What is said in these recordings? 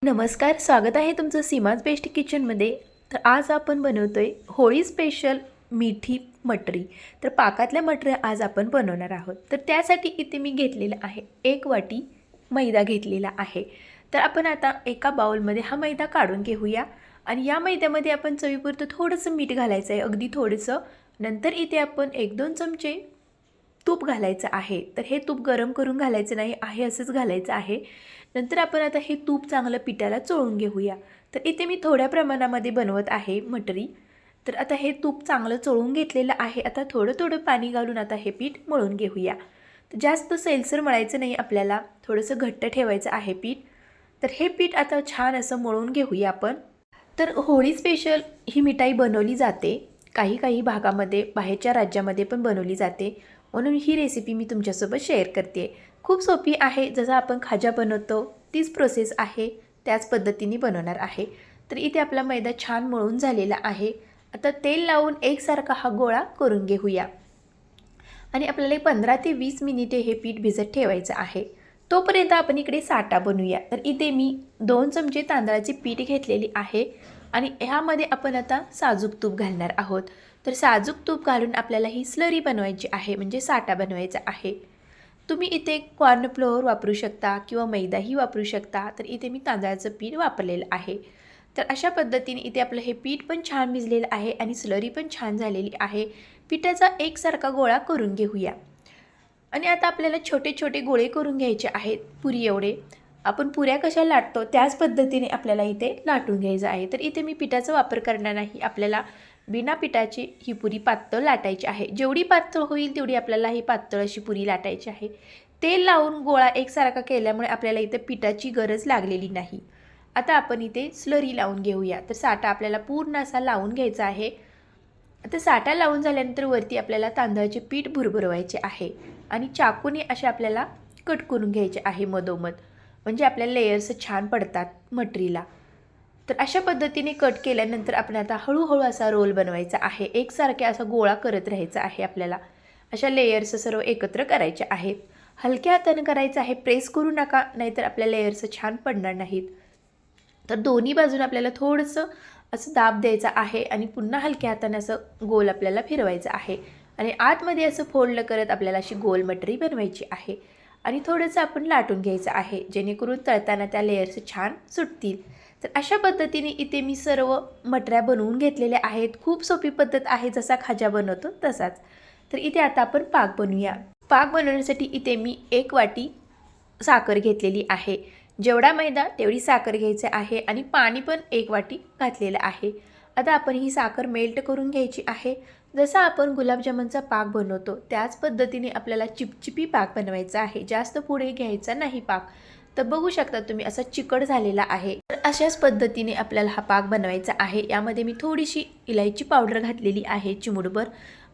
नमस्कार, स्वागत आहे तुमचं सीमाज बेस्ट किचनमध्ये. तर आज आपण बनवतोय होळी स्पेशल मिठी मटरी. तर पाकातल्या मटऱ्या आज आपण बनवणार आहोत. तर त्यासाठी इथे मी घेतलेलं आहे 1 वाटी मैदा घेतलेला आहे. तर आपण आता एका बाउलमध्ये हा मैदा काढून घेऊया आणि या मैद्यामध्ये आपण चवीपुरतं थोडंसं मीठ घालायचं आहे, अगदी थोडंसं. नंतर इथे आपण 1-2 चमचे तूप घालायचं आहे. तर हे तूप गरम करून घालायचं नाही आहे, असंच घालायचं आहे. नंतर आपण आता हे तूप चांगलं पिठाला चोळून घेऊया. तर इथे मी थोड्या प्रमाणामध्ये बनवत आहे मटरी. तर आता हे तूप चांगलं चोळून घेतलेलं आहे. आता थोडं थोडं पाणी घालून आता हे पीठ मळून घेऊया. तर जास्त सैलसर मळायचं नाही, आपल्याला थोडंसं घट्ट ठेवायचं आहे पीठ. तर हे पीठ आता छान असं मळून घेऊया आपण. तर होळी स्पेशल ही मिठाई बनवली जाते. काही भागामध्ये, बाहेरच्या राज्यामध्ये पण बनवली जाते. म्हणून ही रेसिपी मी तुमच्यासोबत शेअर करते. खूप सोपी आहे, जसं आपण खाजा बनवतो तीच प्रोसेस आहे, त्याच पद्धतीने बनवणार आहे. तर इथे आपला मैदा छान मळून झालेला आहे. आता तेल लावून एकसारखा हा गोळा करून घेऊया आणि आपल्याला 15 ते 20 मिनिटे हे पीठ भिजत ठेवायचं आहे. तोपर्यंत आपण इकडे साठा बनवूया. तर इथे मी 2 चमचे तांदळाचे पीठ घेतलेली आहे आणि ह्यामध्ये आपण आता साजूक तूप घालणार आहोत. तर साजूक तूप घालून आपल्याला ही स्लरी बनवायची आहे, म्हणजे साठा बनवायचा आहे. तुम्ही इथे कॉर्नफ्लोअर वापरू शकता किंवा मैदाही वापरू शकता. तर इथे मी तांदळाचं पीठ वापरलेलं आहे. तर अशा पद्धतीने इथे आपलं हे पीठ पण छान भिजलेलं आहे आणि स्लरी पण छान झालेली आहे. पिठाचा एकसारखा गोळा करून घेऊया आणि आता आपल्याला छोटे छोटे गोळे करून घ्यायचे आहेत, पुरी एवढे. आपण पुऱ्या कशा लाटतो त्याच पद्धतीने आपल्याला इथे लाटून घ्यायचं आहे. तर इथे मी पिठाचा वापर करणार नाही, आपल्याला बिना पिठाची ही पुरी पातळ लाटायची आहे. जेवढी पातळ होईल तेवढी आपल्याला ही पातळ अशी पुरी लाटायची आहे. तेल लावून गोळा एकसारखा केल्यामुळे आपल्याला इथे पिठाची गरज लागलेली नाही. आता आपण इथे स्लरी लावून घेऊया. तर साठा आपल्याला पूर्ण असा लावून घ्यायचा आहे. आता साठा लावून झाल्यानंतर वरती आपल्याला तांदळाचे पीठ भुरभुरवायचे आहे आणि चाकूने असे आपल्याला कट करून घ्यायचे आहे मधोमध, म्हणजे आपल्या लेयर्स छान पडतात मटरीला. तर अशा पद्धतीने कट केल्यानंतर आपण आता हळूहळू असा रोल बनवायचा आहे. एकसारखे असा गोळा करत राहायचा आहे आपल्याला. अशा लेयर्स सर्व एकत्र करायचे आहेत. हलक्या हाताने करायचं आहे, प्रेस करू नका, नाहीतर आपल्या लेयर्स छान पडणार नाहीत. तर दोन्ही बाजून आपल्याला थोडंसं असं दाब द्यायचा आहे आणि पुन्हा हलक्या हाताने असं गोल आपल्याला फिरवायचं आहे आणि आतमध्ये असं फोल्ड करत आपल्याला अशी गोल मटरी बनवायची आहे आणि थोडंसं आपण लाटून घ्यायचं आहे, जेणेकरून तळताना त्या लेयर्स छान सुटतील. तर अशा पद्धतीने इथे मी सर्व मटऱ्या बनवून घेतलेल्या आहेत. खूप सोपी पद्धत आहे, जसा खाजा बनवतो तसाच. तर इथे आता आपण पाक बनवूया. पाक बनवण्यासाठी इथे मी 1 वाटी साखर घेतलेली आहे. जेवढा मैदा तेवढी साखर घ्यायची आहे आणि पाणी पण 1 वाटी घातलेलं आहे. आता आपण ही साखर मेल्ट करून घ्यायची आहे. जसा आपण गुलाबजामुनचा पाक बनवतो त्याच पद्धतीने आपल्याला चिपचिपी पाक बनवायचा आहे, जास्त पुढे घ्यायचा नाही पाक. तर बघू शकता तुम्ही असा चिकट झालेला आहे. तर अशाच पद्धतीने आपल्याला हा पाक बनवायचा आहे. यामध्ये मी थोडीशी इलायची पावडर घातलेली आहे, चिमूटभर.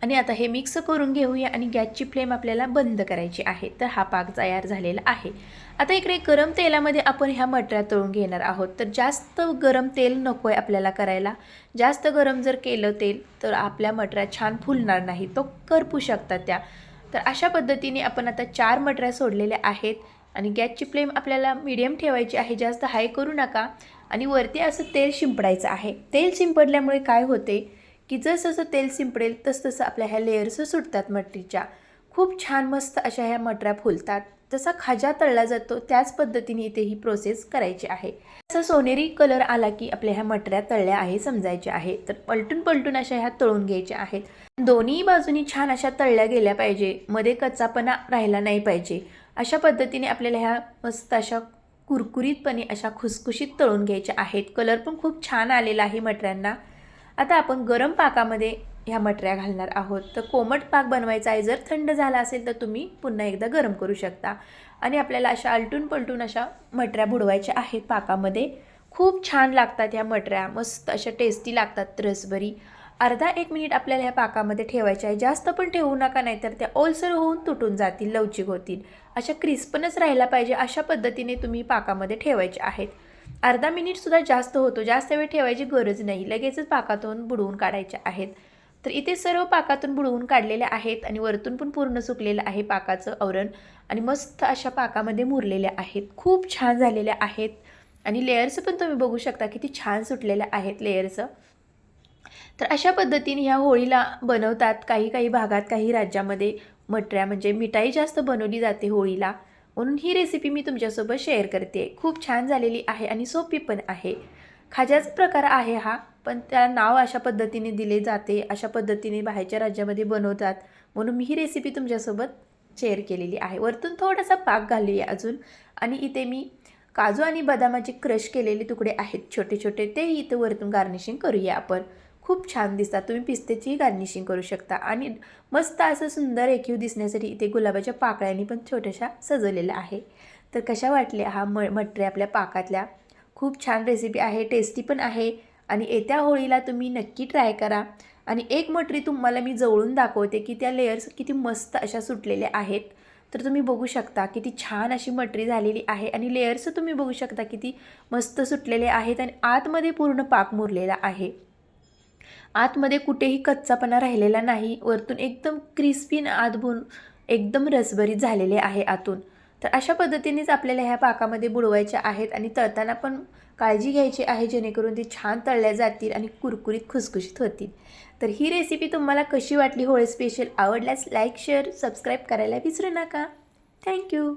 आणि आता हे मिक्स करून घेऊया आणि गॅसची फ्लेम आपल्याला बंद करायची आहे. तर हा पाक तयार झालेला आहे. आता इकडे गरम तेलामध्ये आपण ह्या मटऱ्या तळून घेणार आहोत. तर जास्त गरम तेल नको आहे आपल्याला करायला. जास्त गरम जर केलं तेल तर आपल्या मटऱ्या छान फुलणार नाही, तो करपू शकतात त्या. तर अशा पद्धतीने आपण आता 4 मटऱ्या सोडलेल्या आहेत आणि गॅसची फ्लेम आपल्याला मीडियम ठेवायची आहे, जास्त हाय करू नका. आणि वरती असं तेल शिंपडायचं आहे. तेल शिंपडल्यामुळे काय होते की जसं तेल शिंपडेल तसं आपल्या ह्या लेयर्स सुटतात मटरीच्या. खूप छान मस्त अशा ह्या मटऱ्या फुलतात. जसा खाजा तळला जातो त्याच पद्धतीने इथे ही प्रोसेस करायची आहे. असा सोनेरी कलर आला की आपल्या ह्या मटऱ्या तळल्या आहे समजायचे आहे. तर पलटून पलटून अशा ह्या तळून घ्यायच्या आहेत. दोन्ही बाजूनी छान अशा तळल्या गेल्या पाहिजे, मध्ये कच्चापणा राहिला नाही पाहिजे. अशा पद्धतीने आपल्याला ह्या मस्त अशा कुरकुरीतपणे अशा खुसखुशीत तळून घ्यायच्या आहेत. कलर पण खूप छान आलेला आहे मटऱ्यांना. आता आपण गरम पाकामध्ये ह्या मटऱ्या घालणार आहोत. तर कोमट पाक बनवायचा आहे. जर थंड झाला असेल तर तुम्ही पुन्हा एकदा गरम करू शकता. आणि आपल्याला अशा आलटून पलटून अशा मटऱ्या बुडवायच्या आहेत पाकामध्ये. खूप छान लागतात ह्या मटऱ्या, मस्त अशा टेस्टी लागतात, रसभरी. अर्धा 1 मिनिट आपल्याला ह्या पाकामध्ये ठेवायच्या आहे. जास्त पण ठेवू नका, नाहीतर त्या ओलसर होऊन तुटून जातील, लवचिक होतील. अशा क्रिस्पनच राहायला पाहिजे, अशा पद्धतीने तुम्ही पाकामध्ये ठेवायचे आहेत. अर्धा मिनिटसुद्धा जास्त होतो, जास्त वेळ ठेवायची गरज नाही, लगेचच पाकातून बुडवून काढायच्या आहेत. तर इथे सर्व पाकातून बुडवून काढलेल्या आहेत आणि वरतून पण पूर्ण सुकलेलं आहे पाकाचं आवरण आणि मस्त अशा पाकामध्ये मुरलेल्या आहेत. खूप छान झालेल्या आहेत. आणि लेयर्स पण तुम्ही बघू शकता किती छान सुटलेल्या आहेत लेयर्स. तर अशा पद्धतीने ह्या होळीला बनवतात. काही काही भागात, काही राज्यामध्ये मटऱ्या म्हणजे मिठाई जास्त बनवली जाते होळीला, म्हणून ही रेसिपी मी तुमच्यासोबत शेअर करते. खूप छान झालेली आहे आणि सोपी पण आहे. खाज्याचा प्रकार आहे हा, पण त्याला नाव अशा पद्धतीने दिले जाते, अशा पद्धतीने बाहेरच्या राज्यामध्ये बनवतात, म्हणून मी ही रेसिपी तुमच्यासोबत शेअर केलेली आहे. वरतून थोडासा पाक घालूया अजून, आणि इथे मी काजू आणि बदामाचे क्रश केलेले तुकडे आहेत छोटे छोटे, ते इथे वरतून गार्निशिंग करूया आपण. खूप छान दिसतात. तुम्ही पिस्त्याचीही गार्निशिंग करू शकता आणि मस्त असं सुंदर रेखीव दिसण्यासाठी इथे गुलाबाच्या पाकळ्यांनी पण छोट्याशा सजवलेल्या आहे. तर कशा वाटल्या हा मटरे आपल्या पाकातल्या? खूप छान रेसिपी आहे, टेस्टी पण आहे आणि येत्या होळीला तुम्ही नक्की ट्राय करा. आणि एक मटरी तुम्हाला मी जवळून दाखवते की त्या लेयर्स किती मस्त अशा सुटलेल्या आहेत. तर तुम्ही बघू शकता किती छान अशी मटरी झालेली आहे आणि लेयर्स तुम्ही बघू शकता किती मस्त सुटलेले आहेत आणि आतमध्ये पूर्ण पाक मुरलेला आहे. आतमध्ये कुठेही कच्चापणा राहिलेला नाही. वरतून एकदम क्रिस्पी आतून एकदम रसभरीत झालेले आहे आतून. तर अशा पद्धतीनेच आपल्याला ह्या पाकामध्ये बुडवायच्या आहेत आणि तळताना पण काळजी घ्यायची आहे, जेणेकरून ते छान तळल्या जातील आणि कुरकुरीत खुसखुशीत होतील. तर ही रेसिपी तुम्हाला कशी वाटली होळी स्पेशल? आवडल्यास लाईक, शेअर, सबस्क्राईब करायला विसरू नका. थँक्यू.